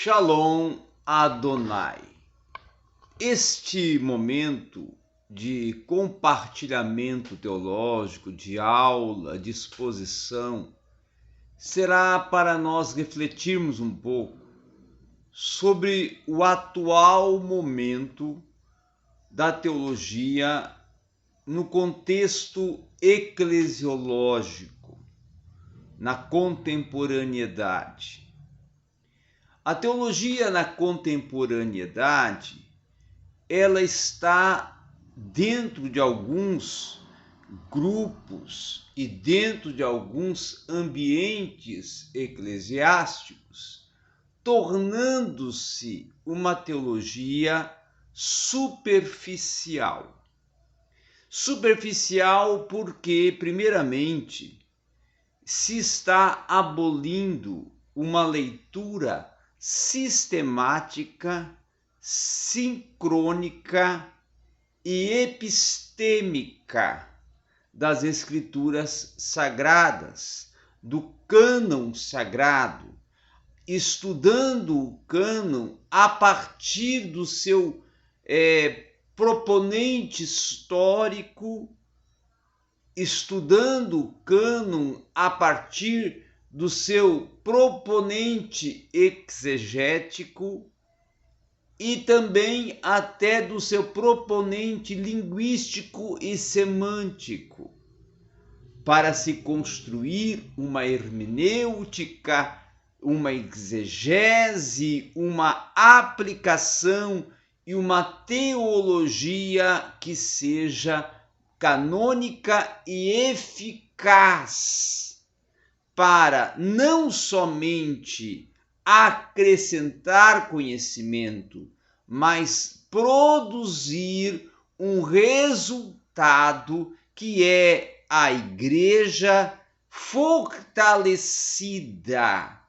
Shalom Adonai. Este momento de compartilhamento teológico, de aula, de exposição, será para nós refletirmos um pouco sobre o atual momento da teologia no contexto eclesiológico, na contemporaneidade. A teologia na contemporaneidade, ela está dentro de alguns grupos e dentro de alguns ambientes eclesiásticos, tornando-se uma teologia superficial. Superficial porque, primeiramente, se está abolindo uma leitura sistemática, sincrônica e epistêmica das escrituras sagradas, do cânon sagrado, estudando o cânon a partir do seu proponente histórico, estudando o cânon a partir do seu proponente exegético e também até do seu proponente linguístico e semântico, para se construir uma hermenêutica, uma exegese, uma aplicação e uma teologia que seja canônica e eficaz para não somente acrescentar conhecimento, mas produzir um resultado que é a igreja fortalecida,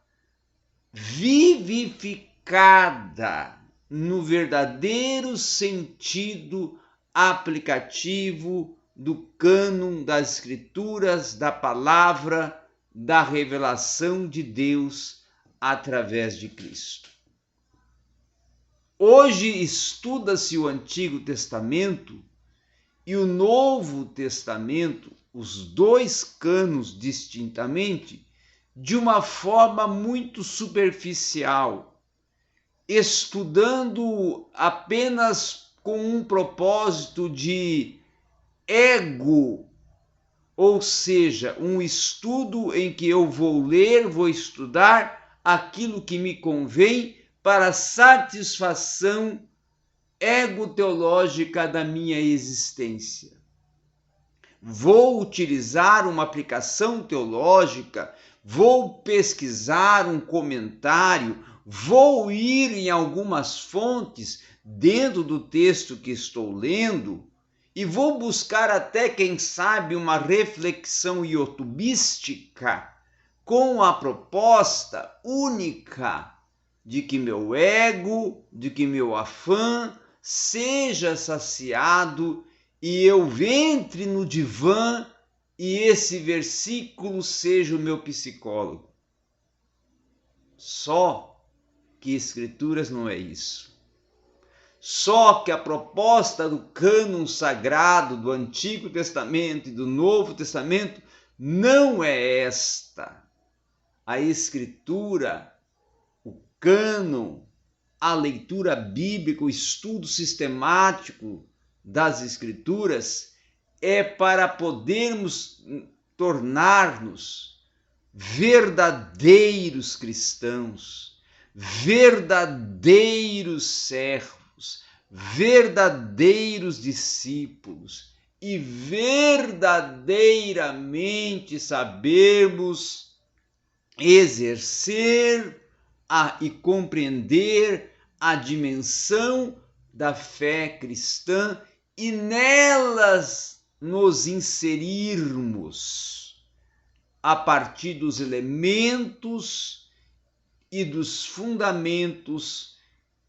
vivificada no verdadeiro sentido aplicativo do cânon das escrituras, da palavra, da revelação de Deus através de Cristo. Hoje estuda-se o Antigo Testamento e o Novo Testamento, os dois cânones distintamente, de uma forma muito superficial, estudando apenas com um propósito de ego, ou seja, um estudo em que eu vou ler, vou estudar aquilo que me convém para a satisfação ego-teológica da minha existência. Vou utilizar uma aplicação teológica, vou pesquisar um comentário, vou ir em algumas fontes dentro do texto que estou lendo, e vou buscar até, quem sabe, uma reflexão iotubística com a proposta única de que meu ego, de que meu afã seja saciado e eu entre no divã e esse versículo seja o meu psicólogo. Só que Escrituras não é isso. Só que a proposta do cânon sagrado do Antigo Testamento e do Novo Testamento não é esta. A Escritura, o cânon, a leitura bíblica, o estudo sistemático das Escrituras é para podermos tornar-nos verdadeiros cristãos, verdadeiros servos, verdadeiros discípulos e verdadeiramente sabermos exercer e compreender a dimensão da fé cristã e nelas nos inserirmos a partir dos elementos e dos fundamentos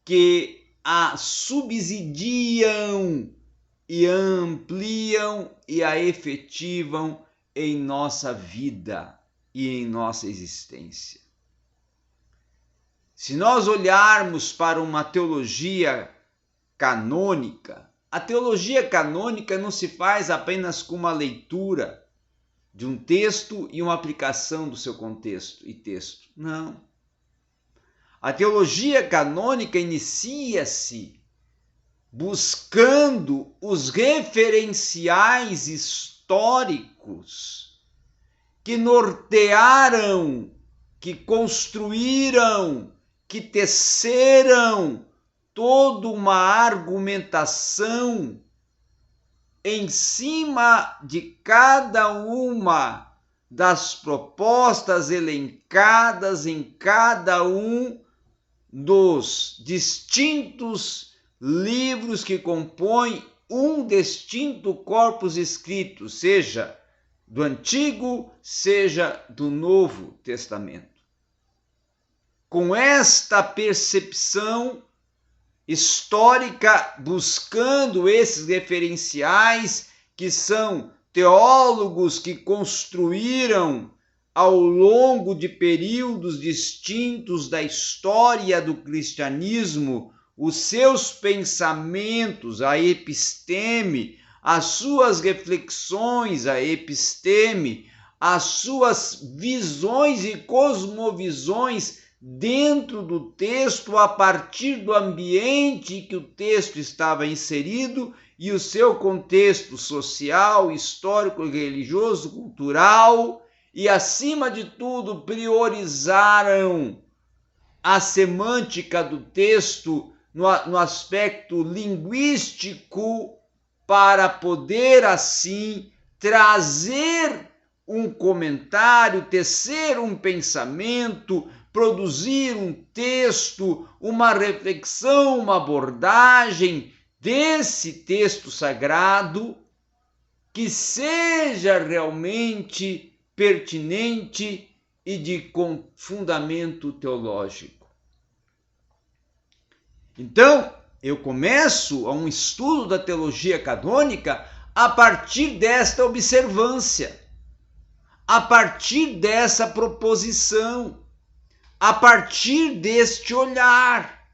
que a subsidiam e a ampliam e a efetivam em nossa vida e em nossa existência. Se nós olharmos para uma teologia canônica, a teologia canônica não se faz apenas com uma leitura de um texto e uma aplicação do seu contexto e texto. Não. A teologia canônica inicia-se buscando os referenciais históricos que nortearam, que construíram, que teceram toda uma argumentação em cima de cada uma das propostas elencadas em cada um dos distintos livros que compõem um distinto corpus escrito, seja do Antigo, seja do Novo Testamento. Com esta percepção histórica, buscando esses referenciais que são teólogos que construíram ao longo de períodos distintos da história do cristianismo os seus pensamentos, a episteme, as suas reflexões, a episteme, as suas visões e cosmovisões dentro do texto, a partir do ambiente que o texto estava inserido e o seu contexto social, histórico, religioso, cultural, e acima de tudo priorizaram a semântica do texto no aspecto linguístico para poder assim trazer um comentário, tecer um pensamento, produzir um texto, uma reflexão, uma abordagem desse texto sagrado que seja realmente pertinente e de fundamento teológico. Então, eu começo a um estudo da teologia canônica a partir desta observância, a partir dessa proposição, a partir deste olhar,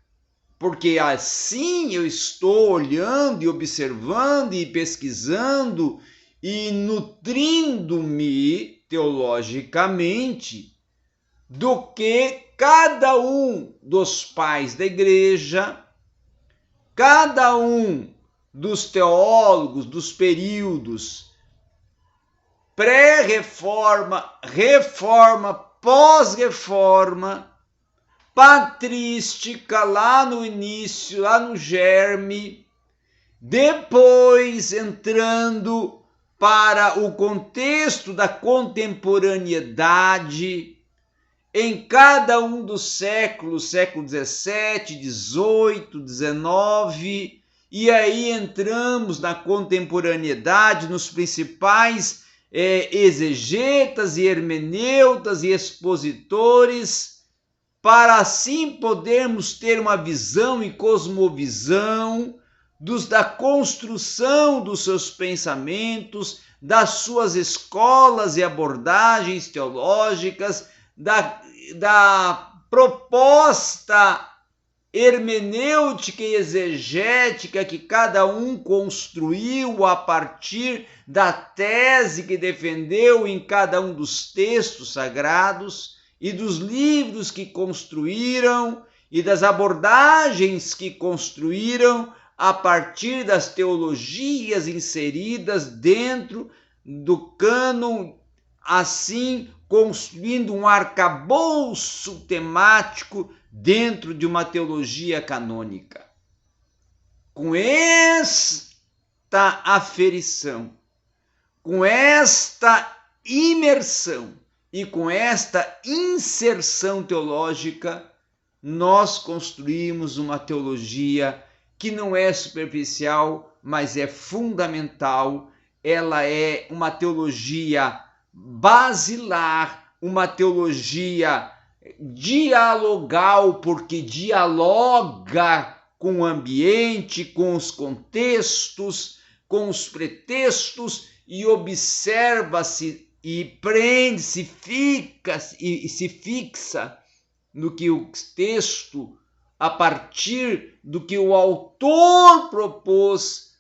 porque assim eu estou olhando e observando e pesquisando e nutrindo-me teologicamente do que cada um dos pais da igreja, cada um dos teólogos dos períodos pré-reforma, reforma, pós-reforma, patrística lá no início, lá no germe, depois entrando para o contexto da contemporaneidade, em cada um dos séculos, século XVII, XVIII, XIX, e aí entramos na contemporaneidade, nos principais exegetas e hermeneutas e expositores, para assim podermos ter uma visão e cosmovisão da construção dos seus pensamentos, das suas escolas e abordagens teológicas, da proposta hermenêutica e exegética que cada um construiu a partir da tese que defendeu em cada um dos textos sagrados e dos livros que construíram e das abordagens que construíram a partir das teologias inseridas dentro do cânon, assim construindo um arcabouço temático dentro de uma teologia canônica. Com esta aferição, com esta imersão e com esta inserção teológica, nós construímos uma teologia que não é superficial, mas é fundamental. Ela é uma teologia basilar, uma teologia dialogal, porque dialoga com o ambiente, com os contextos, com os pretextos, e observa-se e prende-se, se fixa no que o texto, a partir do que o autor propôs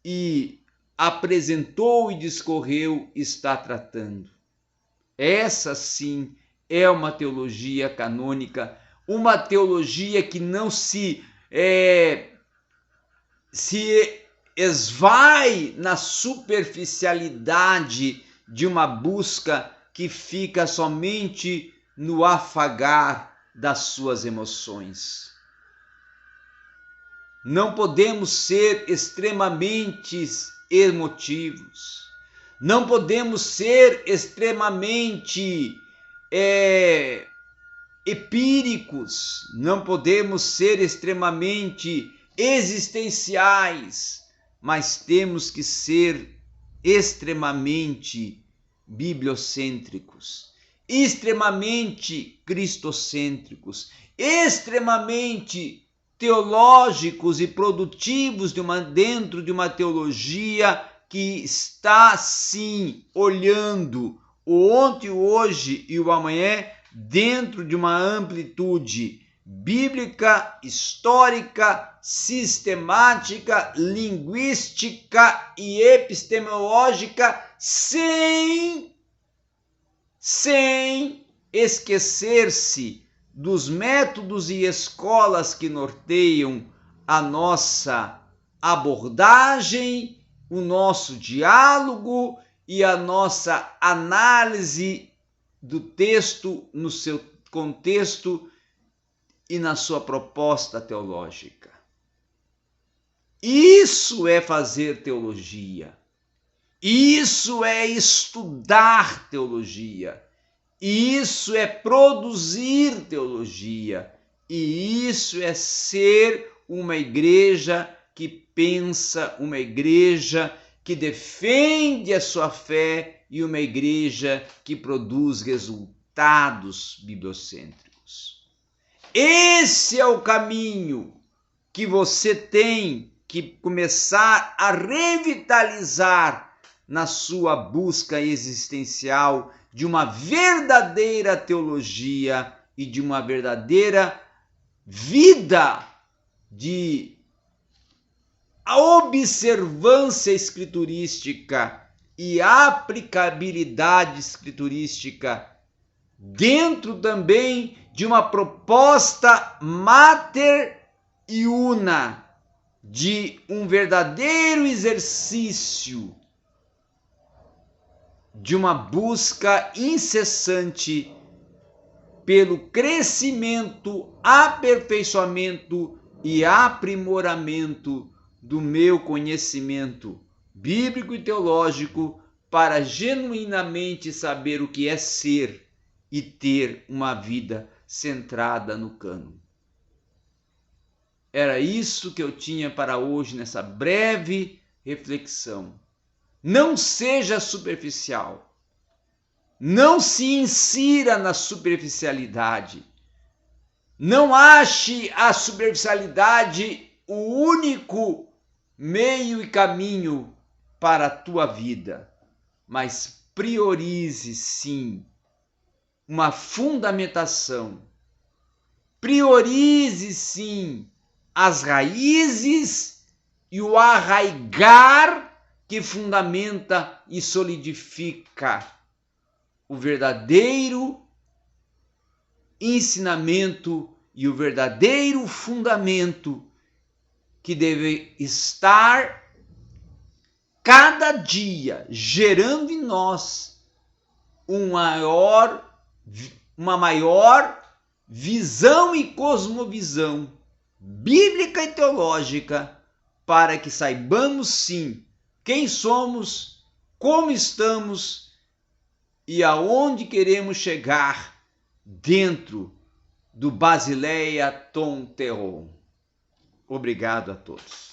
e apresentou e discorreu, está tratando. Essa sim é uma teologia canônica, uma teologia que não se esvai na superficialidade de uma busca que fica somente no afagar das suas emoções. Não podemos ser extremamente emotivos, não podemos ser extremamente empíricos, não podemos ser extremamente existenciais, mas temos que ser extremamente bibliocêntricos, extremamente cristocêntricos, extremamente teológicos e produtivos dentro de uma teologia que está, sim, olhando o ontem, o hoje e o amanhã dentro de uma amplitude bíblica, histórica, sistemática, linguística e epistemológica, sem esquecer-se dos métodos e escolas que norteiam a nossa abordagem, o nosso diálogo e a nossa análise do texto no seu contexto e na sua proposta teológica. Isso é fazer teologia. Isso é estudar teologia. Isso é produzir teologia. E isso é ser uma igreja que pensa, uma igreja que defende a sua fé e uma igreja que produz resultados bibliocêntricos. Esse é o caminho que você tem que começar a revitalizar na sua busca existencial de uma verdadeira teologia e de uma verdadeira vida de observância escriturística e aplicabilidade escriturística dentro também de uma proposta mater e una de um verdadeiro exercício de uma busca incessante pelo crescimento, aperfeiçoamento e aprimoramento do meu conhecimento bíblico e teológico para genuinamente saber o que é ser e ter uma vida centrada no cânon. Era isso que eu tinha para hoje nessa breve reflexão. Não seja superficial. Não se insira na superficialidade. Não ache a superficialidade o único meio e caminho para a tua vida, mas priorize sim uma fundamentação. Priorize sim as raízes e o arraigar que fundamenta e solidifica o verdadeiro ensinamento e o verdadeiro fundamento que deve estar cada dia gerando em nós uma maior visão e cosmovisão bíblica e teológica para que saibamos sim quem somos, como estamos e aonde queremos chegar dentro do Basileia Ton Terron. Obrigado a todos.